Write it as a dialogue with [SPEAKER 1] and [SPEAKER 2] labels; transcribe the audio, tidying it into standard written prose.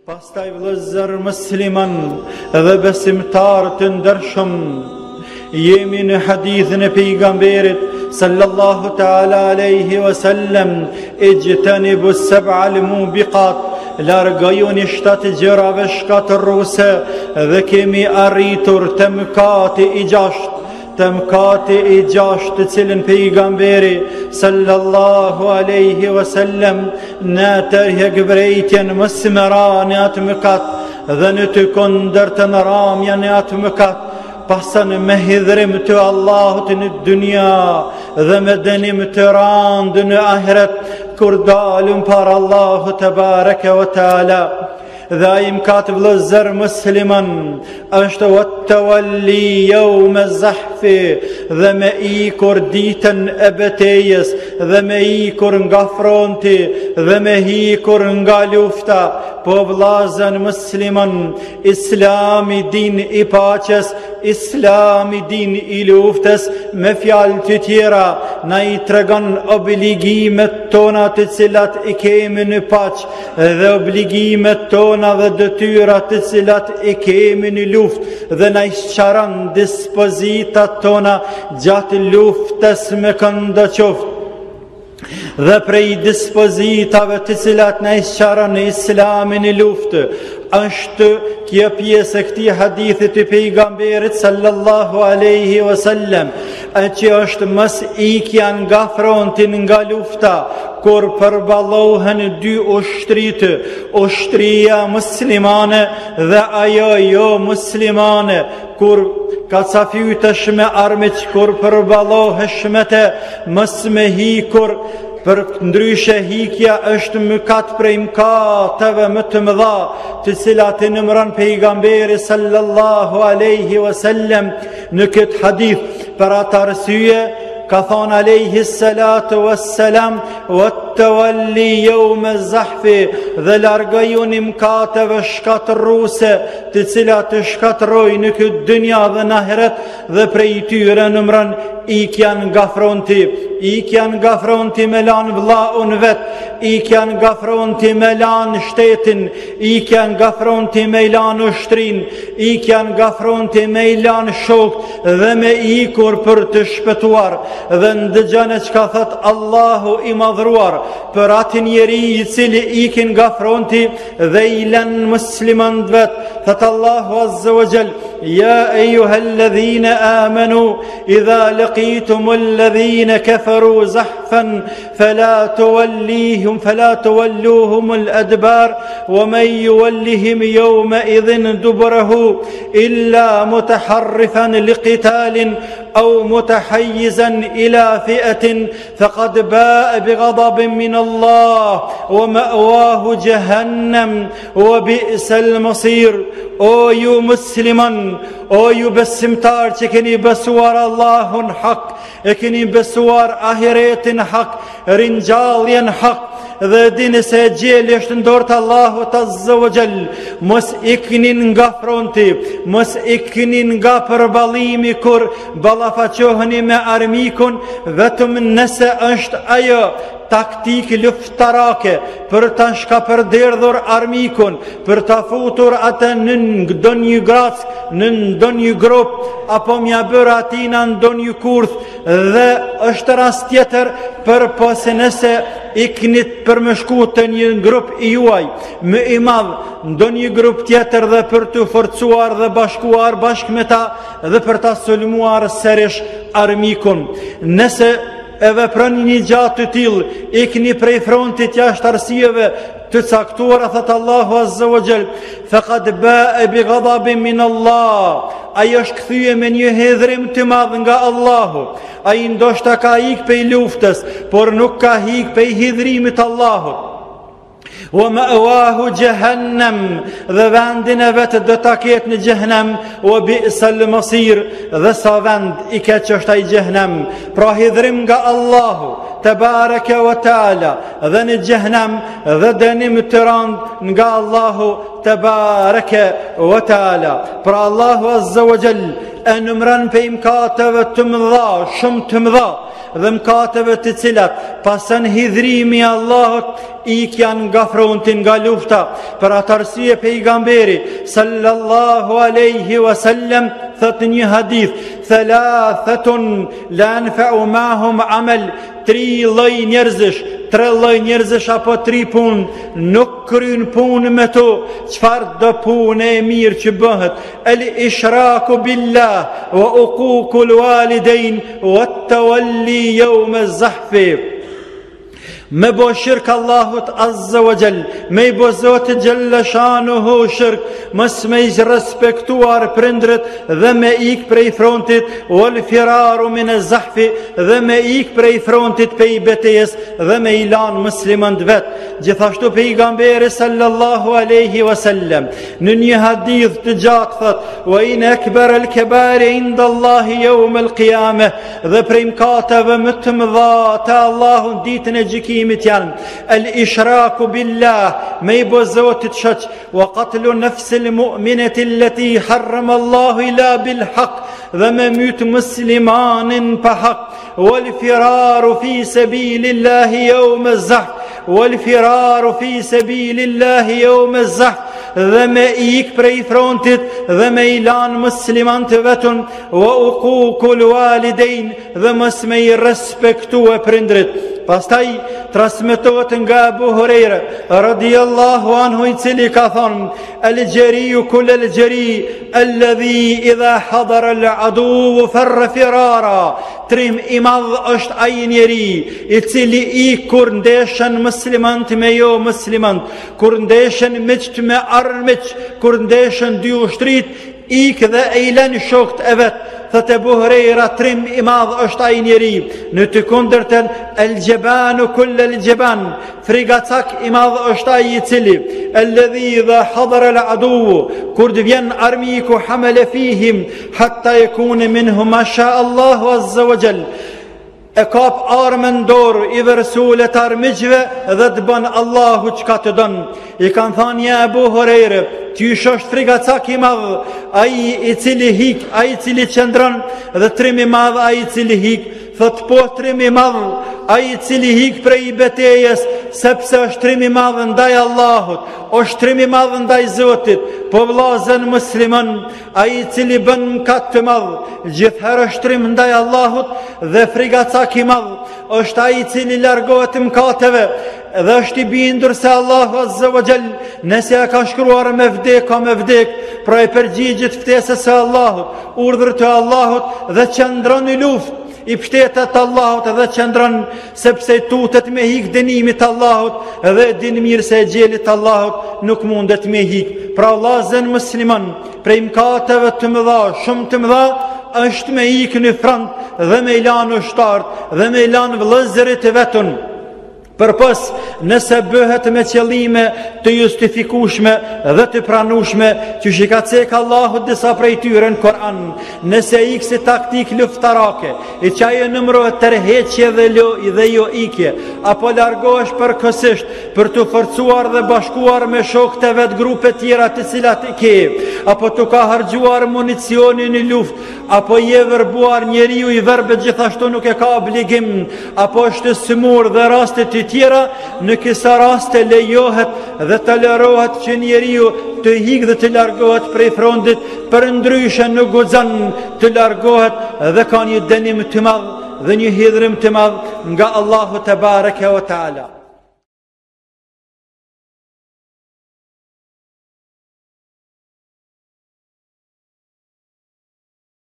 [SPEAKER 1] Pastaj vëllezër musliman dhe besimtar të ndershëm, jemi në hadithin e pejgamberit sallallahu ta'ala alaihi wasallam, ijtanibu sab'a al-mubiqat, largojuni 7 gjërave shkatërruese, dhe kemi arritur të mëkati i 6. Të mëkati i 6 të cilën pejgamberi sallallahu alaihi wasallam në tërhek vrejtjen mos më rani atë mëkat dhe në të kondër të në ramja në atë mëkat, pasën me hidhrim të Allahut në dunia dhe me dënim të randë në ahiret, kur dalëm par Allahu të bareke wa ta'ala. Dhe ai mëkat vëllezër musliman është wat-tawalli yawm az-zahfi, dhe me ikur ditën e betejës, dhe me ikur nga fronti, dhe me hikur nga lufta. Po vëllezër musliman, Islami din i paqes, Islami din i luftës, me fjalë të tjera na i tregon obligimet tona të cilat i kemi në paqë, dhe obligimet tona dhe detyrat të cilat i kemi në luftë, dhe na i sqaron dispozitat tona gjatë luftës me këndo qoftë. Dhe prej dispozitave të cilat na i sqaron Islami në luftë është kjo pjesë e këtij hadithi të pejgamberit sallallahu alaihi wasallam, që është mos ikja nga fronti nga lufta, kur përballohen 2 ushtritë, ushtria muslimane dhe ajo jo muslimane, kur ka cafytesh me armiq, kur përballohesh me te, mos me hikur, për ndryshe hikja është mëkat prej mëkateve më të mëdha, të cilat i nëmëron pejgamberi sallallahu alaihi wasallam në këtë hadith. Për atë arsye ka thonë alaihi salatu wassalam, wat-tawalli yawm az-zahfi, dhe largojuni mëkateve shkatërruese të cilat të shkatërrojnë në këtë dynja dhe në ahiret, dhe prej tyre nëmëron ikja nga fronti, ikja nga fronti me lan vllaun vet, ikja nga fronti me lan shtetin, ikja nga fronti me lan ushtrin, ikja nga fronti me lan shokt, dhe me ikur për të shpëtuar. Dhe ndëgjane që ka thët Allahu i madhruar për atë njeri i cili ikin nga fronti dhe i len musliman vet, thët Allahu azza wa jall: ja ejuhalladhina amanu, idha laqitum alladhina kafaru zahfan, fala tuwalluhum al-adbar, wa man yuwallihim yawma idhin duburahu illa mutaharrifan liqitalin أو متحيزا إلى فئة فقد باء بغضب من الله ومأواه جهنم وبئس المصير. O ju musliman, o ju besimtar që keni besuar Allahun hak, e keni besuar ahiretin hak, ringjalljen hak, dhe dini se gjeli është ndorë të Allahut azza wa jall, mos iknin nga fronti, mos iknin nga përballimi kur ballafaqoheni me armikun, vetëm nëse është ajo taktik luftarake për ta shkapërderdhur armikun, për ta futur atë në ndonjë grac, në ndonjë grop, apo mja bërë atina në ndonjë kurth, dhe është rast tjetër për pose nëse iknit për më shku të një grup i juaj më i madh, ndonjë grup tjetër, dhe për të forcuar dhe bashkuar bashk me ta dhe për ta sulmuar sërish armikun. Nëse e veproni një gjatë të tillë, ikni prej frontit jashtë arsyeve të caktuara, thot Allahu azza wa jall: faqad ba'a bi ghadabin min Allah. Ai është kthye me një hedhrim të madh nga Allahu. Ai ndoshta ka ik pej luftës, por nuk ka ik pej hidhrimit të Allahut. Wa ma'wahu jahannam, dhe vendin e vetë do ta ketë në Jahannam. Wa bi'sal masir, dhe sa vend i keq është ai Jahannam. Pra hidhrim nga Allahu te bareke wa taala, dhe në Jahannam, dhe dënim të rand nga Allahu te bareke wa taala. Pra Allahu azza wa jall e numëron pe mëkateve të mëdha, shumë të mëdha, dhe mëkateve të cilat pasën hidhrimi Allahut ikjan nga frontin, nga lufta. Për atë arsye pejgamberi sallallahu alaihi wasallam thot një hadith: thalathatun la yanfa'u ma'hum amal, tre lloj njerëzish apo tri punë nuk kryen punë me to. Çfarë do punë e mirë që bëhet? El ishraku billah wa uququl walidain wa tawalli yawm az-zahfi. Me bo shirk Allahut azza wa jall, me i bo Zotit gjalla shanuhu shirk, mës me i respektuar prindrit dhe me ik prej frontit, wal firaru min e zahfi, dhe me ik prej frontit pe i betejes, dhe me i lan muslimant vet. Gjithashtu pejgamberi sallallahu aleyhi wasallam në një hadith të gjatë thot: wa in akbar al kabari inda Allahi yawm al qiyamah, dhe prej mkateve më të mëdha te Allahu ditën e gjykimit janë el ishraku billah, me i bo Zotit shoq, wa qatlu nafsi al mu'minati allati harrama Allahu illa bil haq, dhe me myt muslimanin pa hak, wal firaru fi sabilillahi yawm az-zahf, wal firaru fi sabilillahi yawm az-zahf, dhe me ik prej frontit dhe me i lan muslimant vetën, wa uququl walidain, dhe mos me i respektue prindrit. Pastaj transmetohet nga Abu Huraira radhiyallahu anhu, i cili ka thonë: al-jariyu kull al-jari alladhi idha hadara al-adu farra firara. Trim i madh është ai njeri i cili i kur ndeshen muslimant me jo muslimant, kur ndeshen miqt me armiq, kur ndeshen dy ushtrit, ik dhe e ilen shokt e vet. Thot Abu Huraira, trim i madh është ai njeri. Në të kundërtën, el jabanu kull el jaban, frigacak i madh është ai i cili alladhi idha hadara al adu, kur të vjen armiku, hamala fihim hatta yakuna minhum ma sha Allahu azza wa jall, e kap armën dorë i vërsulet armiqve dhe të bën Allahu çka të don. I kanë thënë: ja Abu Huraira, ty është frigacak i madh ai i cili hik, ai i cili qëndron, dhe trim i madh ai i cili hik. Thot: po, trim i madh ai i cili hik prej betejës, sepse është trim i madh ndaj Allahut, është trim i madh ndaj Zotit. Po vllazën musliman, ai i cili bën mëkat të madh, gjithherë është trim ndaj Allahut, dhe frigacak i madh është ai i cili largohet mëkateve dhe është i bindur se Allahu azza wa jall nëse e ka shkruar me vdek, ka me vdek, pra e përgjigjit ftesës së Allahut, urdhër të Allahut, dhe qëndron në luftë i pështetet Allahut dhe qëndron, sepse tutet me hik dënimit Allahut, dhe din mirë se gjelit Allahut nuk mundet me hik. Pra vllazën musliman, prej mëkateve të mëdha, shumë të mëdha, është me hik në front dhe me ilan ushtart dhe me ilan vëllezërit e vetën. Përpos nëse bëhet me qëllime të justifikueshme dhe të pranueshme, që shika cek Allahu disa prej tyre në Koran, nëse ikë si taktik luftarake, i qaje nëmrohet tërheqje dhe jo ikje, apo largohesh përkësisht për të forcuar dhe bashkuar me shokët e vetë grupe tjera të cilat i ke, apo të ka hargjuar municionin në luft, apo je vërbuar, njeriu i verbet gjithashtu nuk e ka obligim, apo është smur dhe rastet të tjera, në kësa raste lejohet dhe tolerohet që njeriu të hik dhe të largohet prej frontit, për ndryshe në guxon të largohet dhe ka një dënim të madh dhe një hidhrim të madh nga Allahu te bareke ve taala.